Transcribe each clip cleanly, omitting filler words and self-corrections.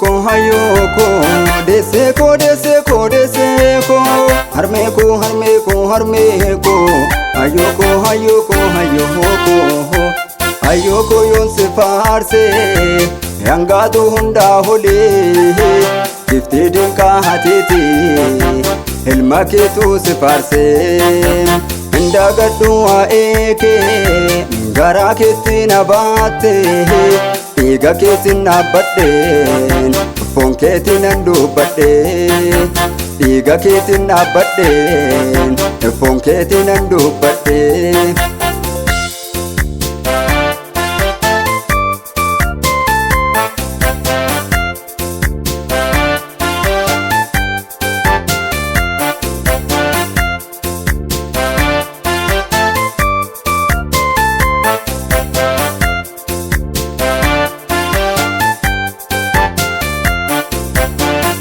hayoko deseko harmeko hayoko yon se farse yangadu hunda hole kifte dinka hatiti ilma ketu se farse ndagaddu aeke gara ketti nabate iga ketti nabadden fon ketti nandubadde iga ketti nabadden fon ketti nandubadde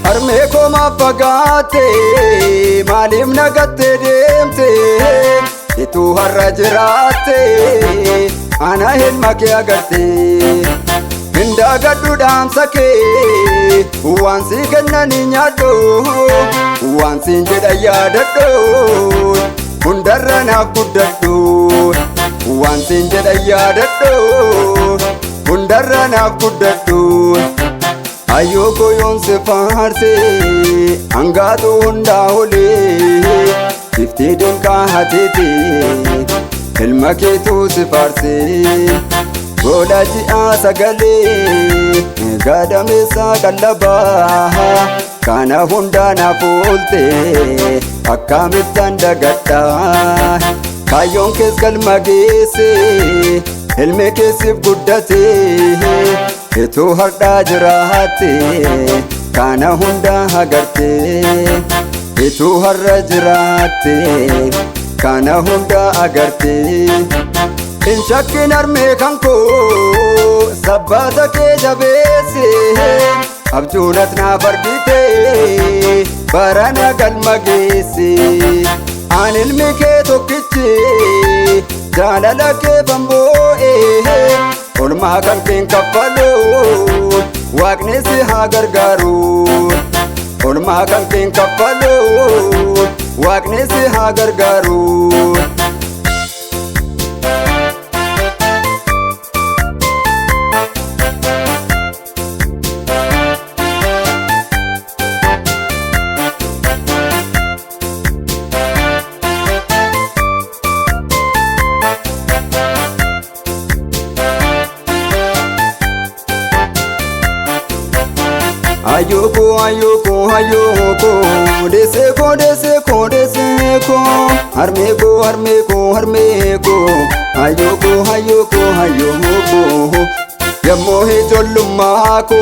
harmeko mafagate malim nagatte demte itu harra jirate ana hilma ke agarte minda gaddu damsake wansi kennani nyaddo wansi jedha yaadaddo hundarra naaf guddaddo wansi jedha yaadaddo hundarra naaf guddaddo ayoko yon se farse angadu hunda hole kifte dinka hatiti ilma ketu se farse godati asagale gadame sa kallaba kana hunda na fulte akkamitan dagatta kayon kes kalmagese ilme kesif guddate etu harda jirate kana hunda hagarte etu harra jirate kana hunda agarte in shakkin harme kanko sabbata ke jabese abjunat na fardite barana galmagese anil me ke tokkichi jalala ke bamboe olma kan ken kaffalo waaqni si haa gargaaru olma kan ken kaffalo waaqni si haa gargaaru ayoko deseko harmeko ayoko yammo he jollumako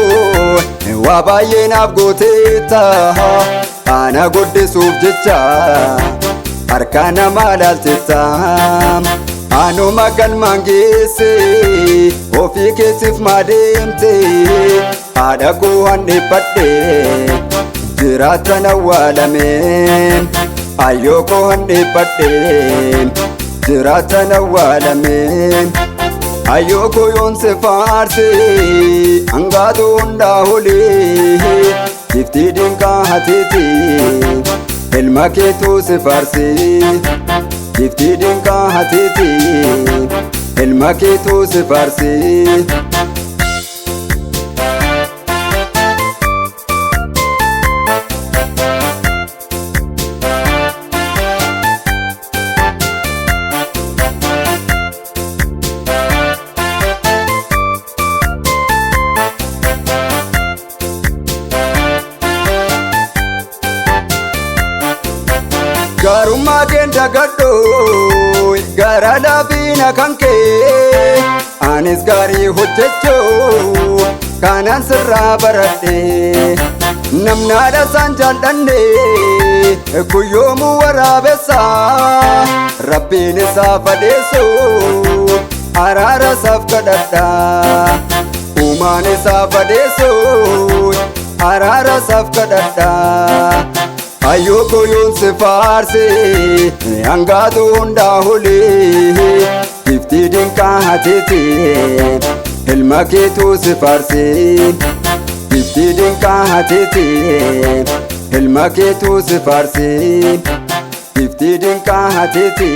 wa baay'ee naaf gooteetta ana goddisuuf jecha harka namaa laaltetta anuma galmaan geesse ofii keessiif maadeemte haadha koo handhiphadhe jiraatan awwaalameen ayyoko handhiphadhe jiraatan awwaalameen ayyoko yoon se faarse angaatu hundaa holee kiftii dinkaa hatiti ilma keetuu se faarse kiftii dinkaa hatiti ilma keetuu se faarse garumma kenda gaddo gara labina kanke anis gari hojjecho kanan sirra baradhe namnaadha san jal'anne kuyyoomu waraabessa rabbiin isaa fadheessu araara isaaf kadhadha uumaan isaa fadheessu araara isaaf kadhadha ayoko yon se farse angadu hunda hole kiftii dinkaa hatiti ilma keetuu se farse Bifti dinqaa hateeti ilma keetu si faarsi. Bifti dinqaa hateeti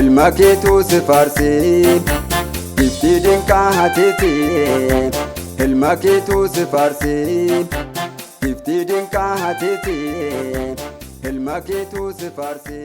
ilma keetu si faarsi. Bifti dinqaa hateeti ilma keetu si faarsi. Bifti dinqaa hateeti ilma keetu si faarsi.